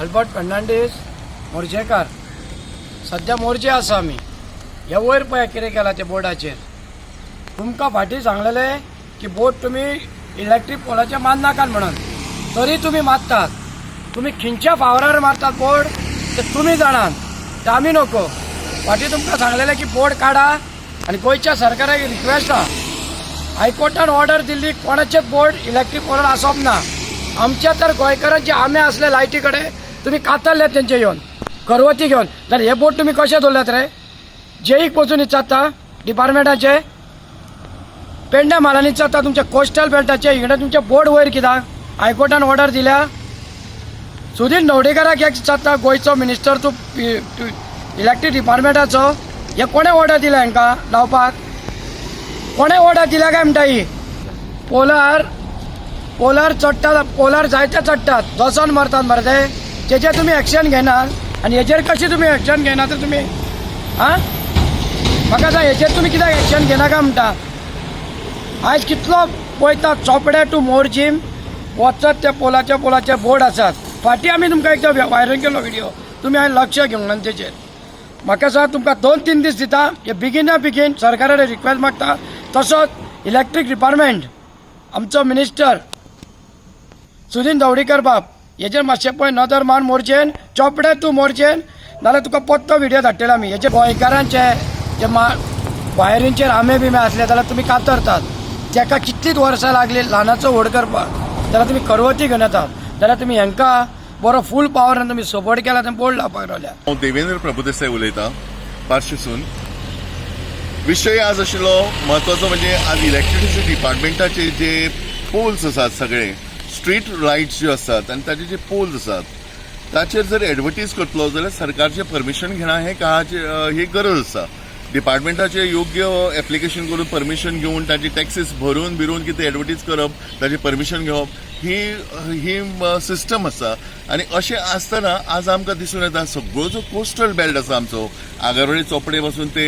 Albert Fernandes मोर्जेकार सध्या मोर्चे आसा आमी ह्या वयर पळय कितें केला त्या बोर्डाचेर तुमकां फाटीं सांगलेले की बोर्ड तुमी इलेक्ट्रीक पोलाचेर मान नाकात म्हणून तरी तुमी मारतात. तुमी खंयच्या फावरार मारतात बोर्ड ते तुमी जाणात, ते आमी नको. फाटीं तुमकां सांगलेले की बोर्ड काडा आनी गोंयच्या सरकाराक रिक्वेस्ट आहा, हायकोर्टान ऑर्डर दिल्ली कोणाचेच बोर्ड इलेक्ट्रीक पोलार आसप ना. आमच्या तर गोंयकारांचे आमे असले लायटी कडेन तुमी कातरले तेंचे येवन करवती घेवन, तर हे बोर्ड तुमी कशे दवरल्यात रे? जेईक वचून इचारता डिपार्टमेंटाचे, पेंड्या म्हालांनी इचारता तुमच्या कोस्टल बेल्टाचे, इकडे तुमचे बोर्ड वयर कित्याक? हायकोर्टान ऑर्डर दिल्या. सुधीर ढवळीकाराक एक इचारता गोंयचो मिनिस्टर तूं इलेक्ट्रीक डिपार्टमेंटाचो, हे कोणे ऑर्डर दिल्या हांकां लावपाक? कोणे ऑर्डर दिल्या काय म्हणटा ही? पोलार चडटात, पोलार जायते चडटात, दोसन मरतात मरे तेजेर तुमी एक्शन घेनात आनी हेजेर कशी तुमी एक्शन घेना तर तुमी म्हाका सांग, हेजेर तुमी कित्याक एक्शन घेना काय म्हणटा? आयज कितलो पळयता चोपडे टू मोरजीम वचत ते पोलाचे बोर्ड आसात. फाटीं आमी तुमकां एकदा व्हायरल केलो व्हिडिओ, तुमी हांवें लक्ष घेवंक ना तेजेर. म्हाका सांग, तुमकां 2-3 दीस दिता, हे बेगीन सरकारान रिक्वेस्ट मागता. तसोच इलेक्ट्रीक डिपार्टमेंट आमचो मिनिस्टर सुधीर ढवळीकर बाब, हेजेर मातशें पळय नदर मान मोर्चेन, चोपडे तूं मोर्चेन, नाल्यार तुका पत्तो व्हिडिओ धाडटलो आमी. हेजे गोंयकारांचे जे वायरींचेर आमे बिमे असले जाल्यार तुमी कातरतात. ताका कितलीच वर्सां लागली ल्हानाचो व्हड करपाक, जाल्यार तुमी करवती घेवन येतात. जाल्यार तुमी हांकां बरो फूल पावरान तुमी सपोर्ट केला तें बोर्ड लावपाक रावल्या. हांव देवेंद्र प्रभुदेसाय उलयतां पार्शेसून. विशय आज आशिल्लो म्हत्वाचो म्हणजे आज इलेक्ट्रिसिटी डिपार्टमेंटाचे जे पोल्स आसात, सगळे स्ट्रीट लायट्स ज्यो आसात आनी ताचे जे पोल्स आसात, ताचेर जर एडवर्टीज करतलो जाल्यार सरकारचे परमिशन घेणा हे काळाची ही गरज आसा. डिपार्टमेंटाचे योग्य एप्लिकेशन करून परमिशन घेवन ताची टॅक्सीस भरून बिरून कितें एडवर्टीज करप, ताचे परमिशन घेवप, ही सिस्टम आसा. आनी अशें आसतना आज आमकां दिसून येता सगळो जो कोस्टल बेल्ट आसा आमचो, आगारवाडी चोपडे पासून ते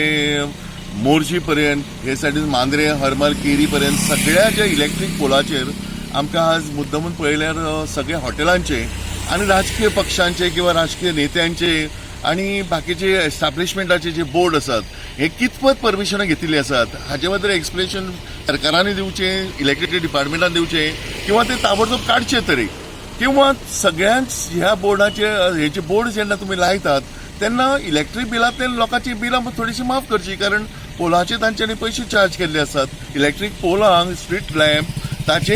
मोर्जी पर्यंत, हे सायडीन मांद्रे हरमल केरी पर्यंत सगळ्या ज्या इलेक्ट्रीक पोलाचेर आमकां आज मुद्दमून पळयल्यार सगळ्या हॉटेलांचे आनी राजकीय पक्षांचे किंवा राजकीय नेत्यांचे आनी बाकीचे एस्टॅब्लिशमेंटाचे जे बोर्ड आसात, हे कितपत परमिशनां घेतिल्ली आसात हाचे बद्दल एक्सप्लेनेशन सरकारांनी दिवचें, इलेक्ट्रिसिटी डिपार्टमेंटान दिवचें, किंवा ते ताबडतोब काडचे तरी. किंवा सगळ्यांच ह्या बोर्डाचे हेचे बोर्ड जेन्ना तुमी लायतात तेन्ना इलेक्ट्रीक बिलांतल्यान लोकांची बिलां थोडीशी माफ करची, कारण पोलाचे तांच्यांनी पयशे चार्ज केल्ले आसात. इलेक्ट्रीक पोलांक स्ट्रीट लॅम्प ताचे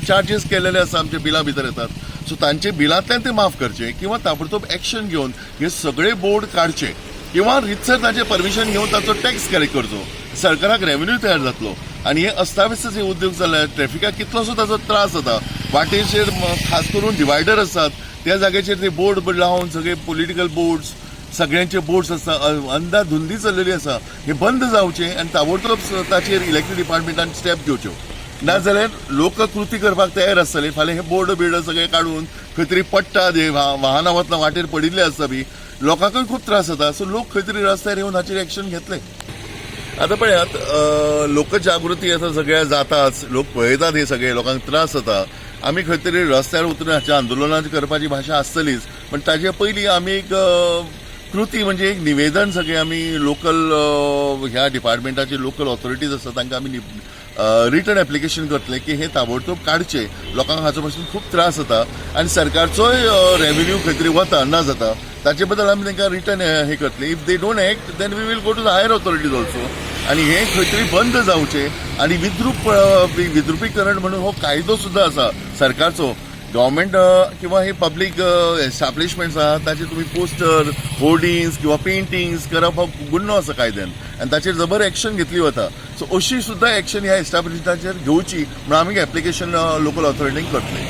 चार्जीस केलेले आसा, आमच्या बिलां भितर येतात. सो तांचे बिलांतल्यान ते माफ करचे, किंवा ताबडतोब एक्शन घेवन हे सगळे बोर्ड काडचे, किंवा रितसर ताचे परमिशन घेवन ताचो टॅक्स कलेक्ट करचो. सरकाराक रेव्हेन्यू तयार जातलो. आनी हे अस्ताव्यस्त जे उद्योग जाले, ट्रॅफिकाक कितलोसो ताचो त्रास जाता. वाटेचेर खास करून डिवायडर आसात, त्या जाग्याचेर ते बोर्ड लावन सगळे पॉलिटिकल बोर्ड्स, सगळ्यांचे बोर्ड्स आसा, अंधाधुंदी चल्लेली आसा, हे बंद जावचे आनी ताबडतोब ताचेर इलेक्ट्रीक डिपार्टमेंटान स्टेप घेवच्यो. नाजाल्यार लोक कृती करपाक तयार आसतले. फाल्यां हे बोर्ड सगळे काडून खंय तरी पडटात, हे वाहनां वतना वाटेर पडिल्ले आसता बी, लोकांकूय खूब त्रास जाता. सो लोक खंय तरी रस्त्यार येवन हाचेर एक्शन घेतले. आतां पळयात, लोकजागृती आतां सगळ्या जाताच, लोक पळयतात हे सगळे, लोकांक त्रास जाता. आमी खंय तरी रस्त्यार उतरून हाच्या आंदोलनां करपाची भाशा आसतलीच, पण ताचे पयलीं आमी एक कृती म्हणजे एक निवेदन सगळे आमी लोकल ह्या डिपार्टमेंटाचे लोकल ऑथॉरिटीज आसा तांकां आमी रिटर्न एप्लिकेशन करतले की हे ताबडतोब काडचे. लोकांक हाचो पासून खूब त्रास जाता आनी सरकारचोय रेव्हेन्यू खंय तरी वता ना जाता. ताचे बद्दल आमी तांकां रिटर्न हे करतले. If they don't act then we will go to the higher authorities also. आनी हे खंय तरी बंद जावचे. आनी विद्रुपीकरण म्हणून हो कायदो सुद्धा आसा सरकारचो. गव्हर्मेंट किंवा हे पब्लीक एस्टॅब्लिशमेंट्स आहात ताचे तुम्ही पोस्टर, होर्डिंग्स किंवा पेंटिंग्स करप हो गुन्हो आसा कायद्यान, आनी ताचेर जबर एक्शन घेतली वता. सो अशी सुद्धा एक्शन ह्या एस्टॅब्लिशमेंटाचेर घेवची म्हणून आमी एप्लिकेशन लोकल ऑथॉरिटींक करतले.